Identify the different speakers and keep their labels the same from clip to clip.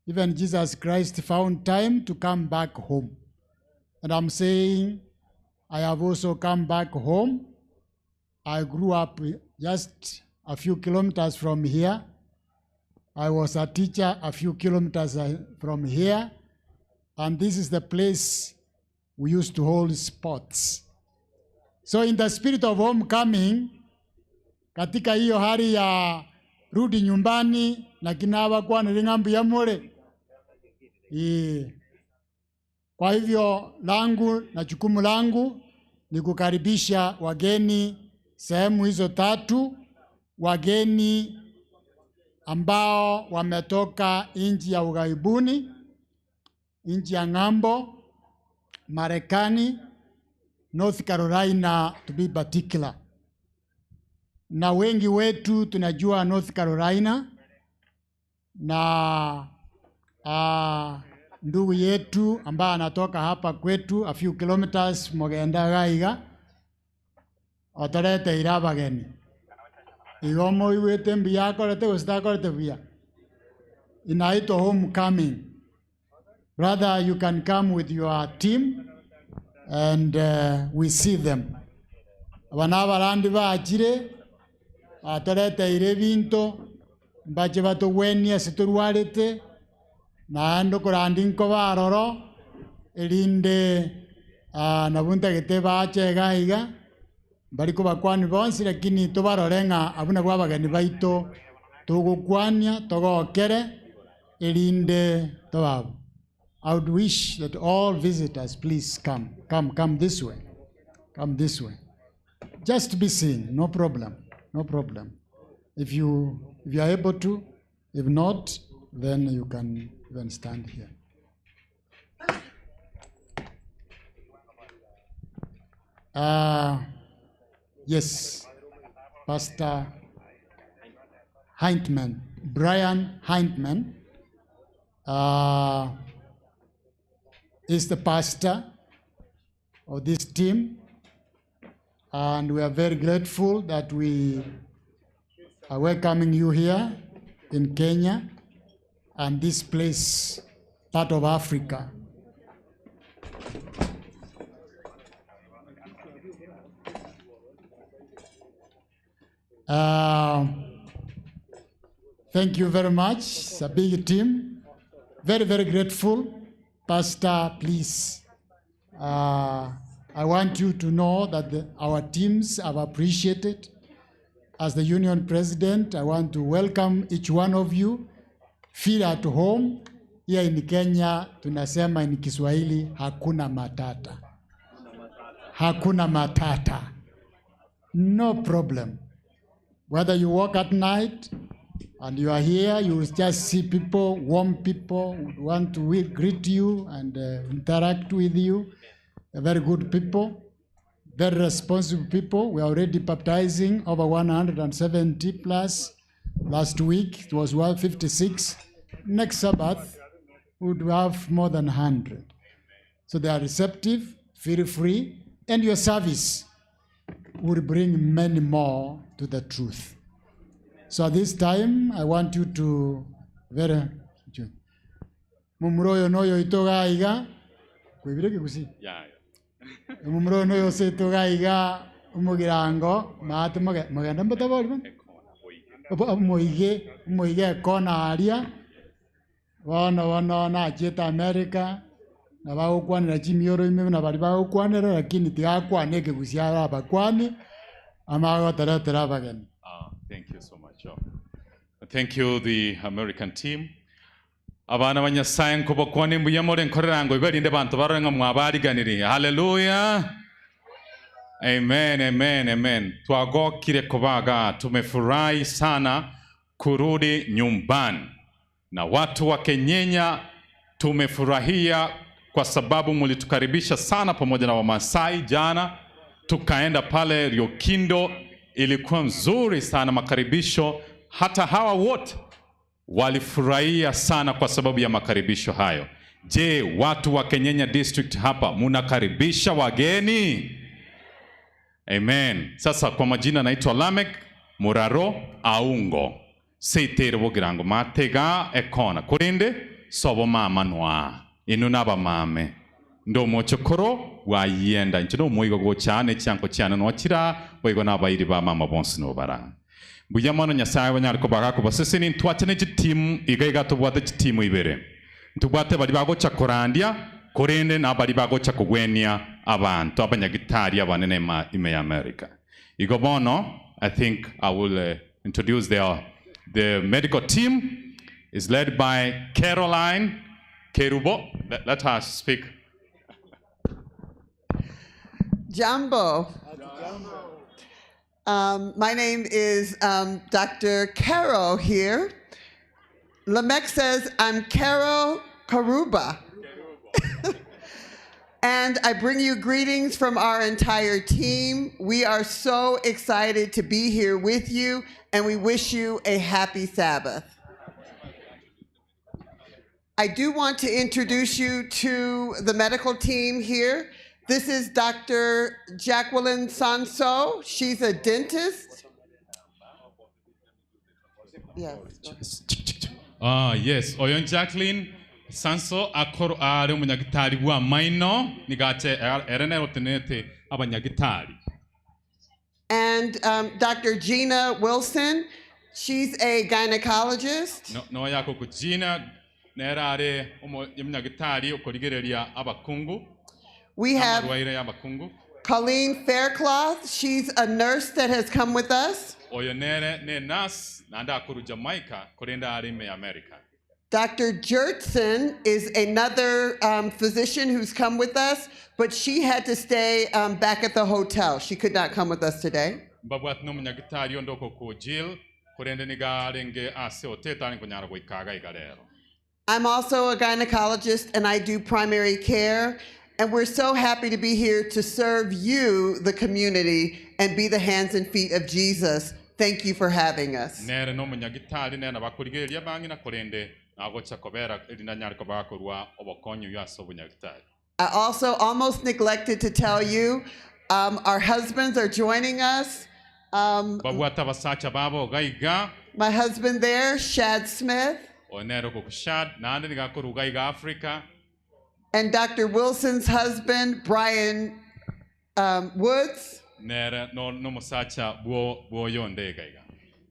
Speaker 1: even Jesus Christ found time to come back home. And I'm saying, I have also come back home. I grew up just a few kilometers from here. I was a teacher a few kilometers from here. And this is the place we used to hold sports. So in the spirit of homecoming, katika hiyo hali ya rudi nyumbani na kinawa kwa nilingambu ya mure. Kwa hivyo langu na jukumu langu ni kukaribisha wageni sehemu hizo tatu, wageni ambao wametoka nchi ya ughaibuni, nchi ya ng'ambo, Marekani, North Carolina to be particular. Na wengi wetu tunajua North Carolina, na ndugu yetu ambaye anatoka hapa kwetu a few kilometers Mogenda Gaiga otarete irabageni igomo iwete mbia korete usta korete bia inaitwa homecoming. Brother, you can come with your team and we see them. Abanabarandi baachire atarete ire binto mbache bato wenia siturwarete na ando kurandinko baroro elinde nabunta gete baache gaiga bariko bakwani bonsi lakini tobarorenga abuna gwabagani baito tugukwania togokere elinde tobabo. I would wish that all visitors please come this way. Come this way. Just be seen, no problem. No problem. If you are able to, if not, then you can even stand here. Yes, Pastor Hindman, Brian Hindman, is the pastor of this team, and we are very grateful that we are welcoming you here in Kenya and this place, part of Africa. Thank you very much. It's a big team. Very, very grateful. Pastor, please, I want you to know that our teams have appreciated. As the union president, I want to welcome each one of you. Feel at home. Here in Kenya, tunasema in Kiswahili, hakuna matata. Hakuna matata. No problem. Whether you walk at night and you are here, you will just see people, warm people, who want to greet you and interact with you. They're very good people, very responsible people. We are already baptizing over 170 plus. Last week, it was 156. Next Sabbath, we would have more than 100. So they are receptive, feel free, and your service will bring many more to the truth. So at this time, I want you to very mumroyo noyo itoga iga kwibireke kusi mumroyo noyo se itoga iga umugirango mate maganda mbatabori moige kona aria wana na jeta America na bagukwanira chimioro ime na bari bagukwanira lakini tigakwaneke kusiara bakwani amagotaratera bagani.
Speaker 2: Thank you so much. Thank you, the American team. Abana banyasaye nkobokwane mbuyamore nkorerango iberinde bantu barenga mwabariganiri. Hallelujah. Amen, amen, amen. Twagokire kubaga, tumefurahi sana kurudi nyumbani. Na watu wa Kenyenya tumefurahia kwa sababu mulitukaribisha sana pamoja na Wamasai jana. Tukaenda pale Ryokindo, ilikuwa nzuri sana makaribisho. Hata hawa wote walifurahia sana kwa sababu ya makaribisho hayo. Je, watu wa Kenyenya district hapa munakaribisha wageni? Amen. Sasa kwa majina naitwa Lamek Muraro Aungo. Seitero bogirango matega ekona. Kurinde sobo mama nwa inu naba mame ndo mochokoro wa yenda nchino moigo go chane chanko chane no chira boigo na bairi ba mama bonsno bara buyamano nyasaye banyar ko baga ko basesini twatene team igaiga to bwate team ibere ntubwate bali bago chakorandia korende na bali bago chakogwenia abantu abanyagitari abanene ma ime America igobono. I think I will introduce the medical team is led by Caroline Kerubo. Let her speak.
Speaker 3: Jambo. My name is Dr. Caro here. Lamech says I'm Caro Karuba. And I bring you greetings from our entire team. We are so excited to be here with you, and we wish you a happy Sabbath. I do want to introduce you to the medical team here. This is Dr. Jacqueline Sanso. She's a dentist. Yes.
Speaker 2: Yes. Oyon Jacqueline Sanso akoro are umunyagitari wa maino nigate erene rotenete abanyagitari.
Speaker 3: And Dr. Gina Wilson, she's a gynecologist.
Speaker 2: No yako ku Gina nerare umunyagitari okorigereria abakungu.
Speaker 3: We have Colleen Faircloth. She's a nurse that has come with us.
Speaker 2: Oyo ne nurse nanda akuru Jamaica korenda are me America.
Speaker 3: Dr. Jertson is another physician who's come with us, but she had to stay back at the hotel. She could not come with us today.
Speaker 2: I'm
Speaker 3: also a gynecologist and I do primary care, and we're so happy to be here to serve you, the community, and be the hands and feet of Jesus. Thank you for having us.
Speaker 2: I
Speaker 3: also almost neglected to tell you, our husbands are joining us. My husband there, Shad Smith. And Dr. Wilson's husband, Brian Woods.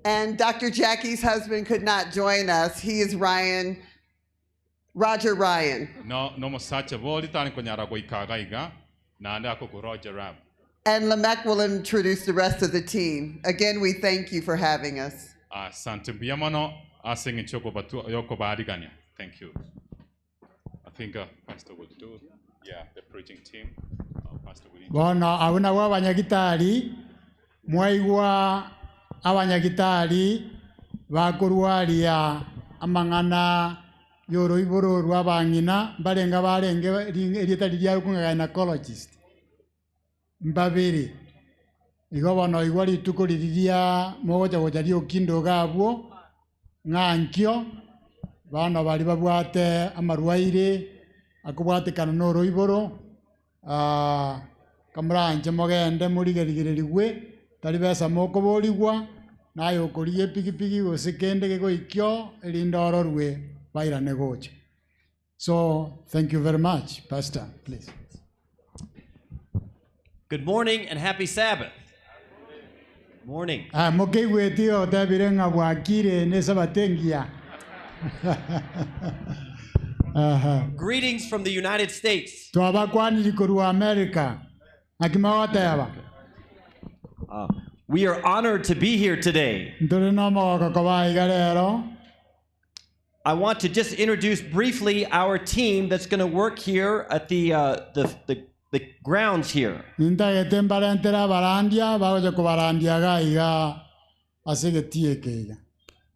Speaker 3: And Dr. Jackie's husband could not join us. He is Roger Ryan. And Lamech will introduce the rest of the team. Again, we thank you for having us.
Speaker 2: Thank you. I think Pastor will do, the preaching team. Pastor will.
Speaker 1: Bona abuna wa banyagitari mwaiwa abanyagitari bakurwalia amangana yoro iboro rwabangina barenga eritali lya gynecologist mbabiri igobono igwali tukoliriria mogoja gojari okindo gabwo ngankyo bana bali babwate amarwaire akubwatekana noro iboro kamuranje mogende murigerigirigwe tali besa moko boligwa nayo okoriye pigipigi gosekende gegoikyo erindoro rwe baira negoche. So thank you very much, Pastor, please.
Speaker 4: Good morning and happy Sabbath. Morning.
Speaker 1: Mokeiwe tio tabirenga wakire nesabatengia.
Speaker 4: Greetings from the United States. We are honored to be here today. I want to just introduce briefly our team that's going to work here at the grounds here.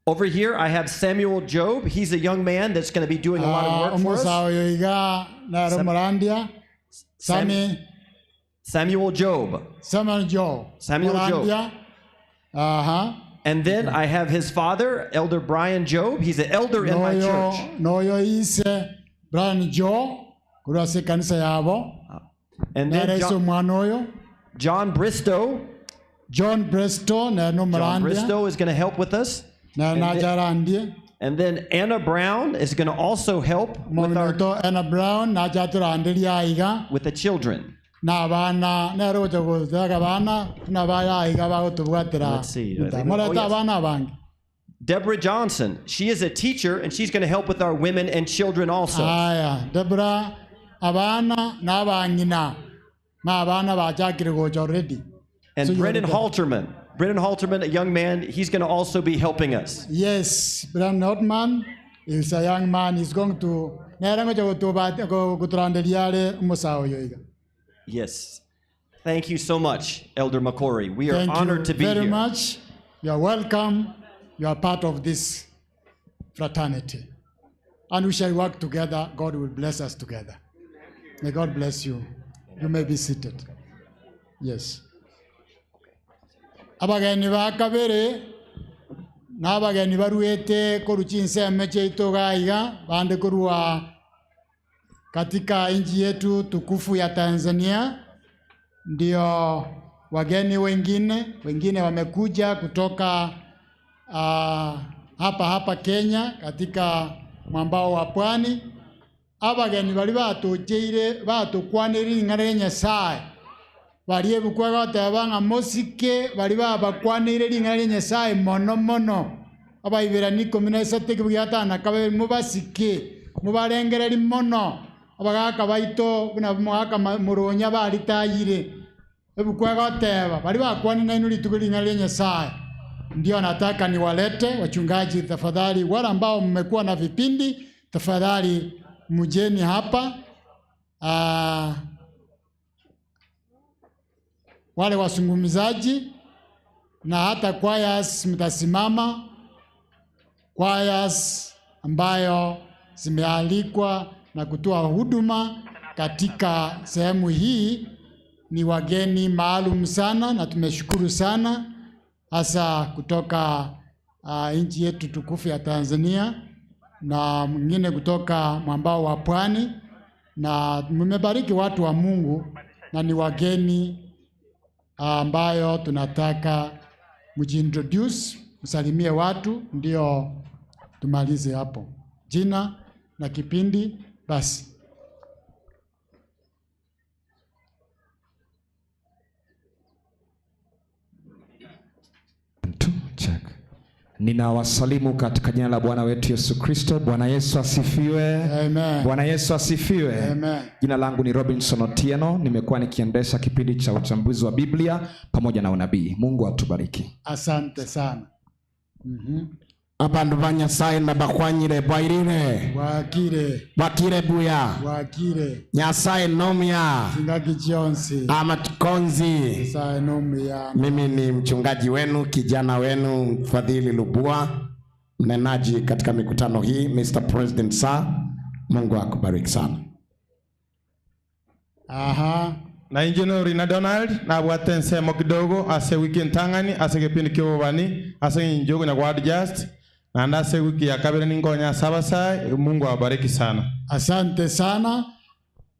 Speaker 4: Over here, I have Samuel Job. He's a young man that's going to be doing a lot of work for us. Samuel Job. Samuel Job. And then I have his father, Elder Brian Job. He's an elder in my church. And then John Bristow. John Bristow is going to help with us. And And then Anna Brown is going to also help with
Speaker 1: Anna Brown na chaturandiria aiga
Speaker 4: with the children.
Speaker 1: na bana na rojo gozaga bana na baya aiga ba gutubwatira.
Speaker 4: Let's see.
Speaker 1: Moleta bana bangi.
Speaker 4: Deborah Johnson, she is a teacher, and she's going to help with our women and children also.
Speaker 1: Deborah, abana na bangina, ma abana ba chakire gojo already.
Speaker 4: And so Brendan Halterman, a young man, he's going to also be helping us.
Speaker 1: Yes, Brendan Halterman is a young man. He's going to.
Speaker 4: Yes. Thank you so much, Elder Mokoro. We are honored to be here.
Speaker 1: Thank you very much. You are welcome. You are part of this fraternity. And we shall work together. God will bless us together. May God bless you. You may be seated. Yes. Abageni bakabere n'abageni baruete koruchinse meche itogaiga bande kurua katika nchi yetu tukufu ya Tanzania. Ndio wageni wengine wamekuja kutoka hapa Kenya katika mwambao wa pwani. Abageni bali batukwanira ngare Nyasaye bali ebukwaga banga mosike bali bakwanira ngare Nyasaye mono abayibera ni kominasate kibiyatana kabe mubasike mubarengereri mono abagaka baito buna mwaka muronya bali tayire ebukwaga teba bali bakwanira ino litukuli ngare Nyasaye. Ndio nataka niwalete wachungaji, tafadhali wale ambao mmekuwa na vipindi tafadhali mjeni hapa. Wale wasungumuzaji na hata choirs mtasimama, choirs ambayo zimealikwa na kutoa huduma katika sehemu hii ni wageni maalum sana, na tumeshukuru sana hasa kutoka nchi yetu tukufu ya Tanzania na mwingine kutoka mwambao wa pwani, na mmebariki watu wa Mungu na ni wageni ambayo tunataka mjiintroduce, msalimie watu ndio tumalize hapo. Jina na kipindi basi.
Speaker 5: Ninawasalimu katika jina la Bwana wetu Yesu Kristo. Bwana Yesu asifiwe.
Speaker 1: Amen.
Speaker 5: Bwana Yesu asifiwe.
Speaker 1: Amen.
Speaker 5: Jina langu ni Robinson Otieno. Nimekuwa nikiendesha kipindi cha uchambuzi wa Biblia pamoja na unabii. Mungu atubariki.
Speaker 1: Asante sana.
Speaker 6: Abandu banyasaye nabakwanyire bwairire bakire buya Nyasaye nomya
Speaker 1: Singaki chionsi
Speaker 6: amatukonzi.
Speaker 1: Nyasaye nomya.
Speaker 6: Mimi ni mchungaji wenu, kijana wenu Mfadhili Lubua, mnenaji katika mikutano hii. Mr. President sir, Mungu akubariki sana.
Speaker 7: Na Engineer Rina Donald na bwatense mokidogo ase weekend tangani ase kipindi kiobani ase njogo na word just na ndase wiki ya kabiri ningonya sabasa. Mungu awabariki sana.
Speaker 1: Asante sana.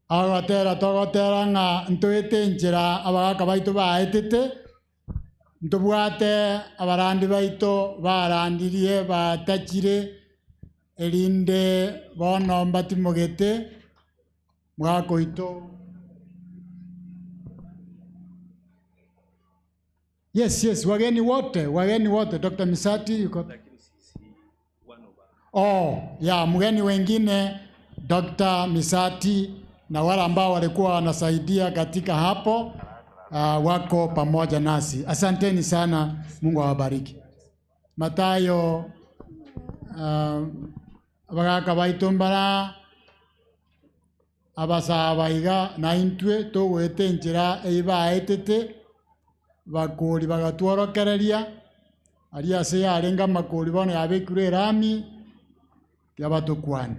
Speaker 1: Agatera togotera nga ntoete njira abagaka baito baetete ntobwate abarandi baito barandirie batachire elinde bono mbatimogete mwako ito. Yes, wageni wote. Dr. Misati yuko. Mgeni wengine Dr. Misati na wale ambao walikuwa wanasaidia katika hapo wako pamoja nasi. Asanteni sana, Mungu awabariki. Matayo abagaka baitumbara abasabaiga na intwe togwete njira eibaetete bakuri bagatworokereria aria se arenga makuri bono yabekure rami yabatukwani.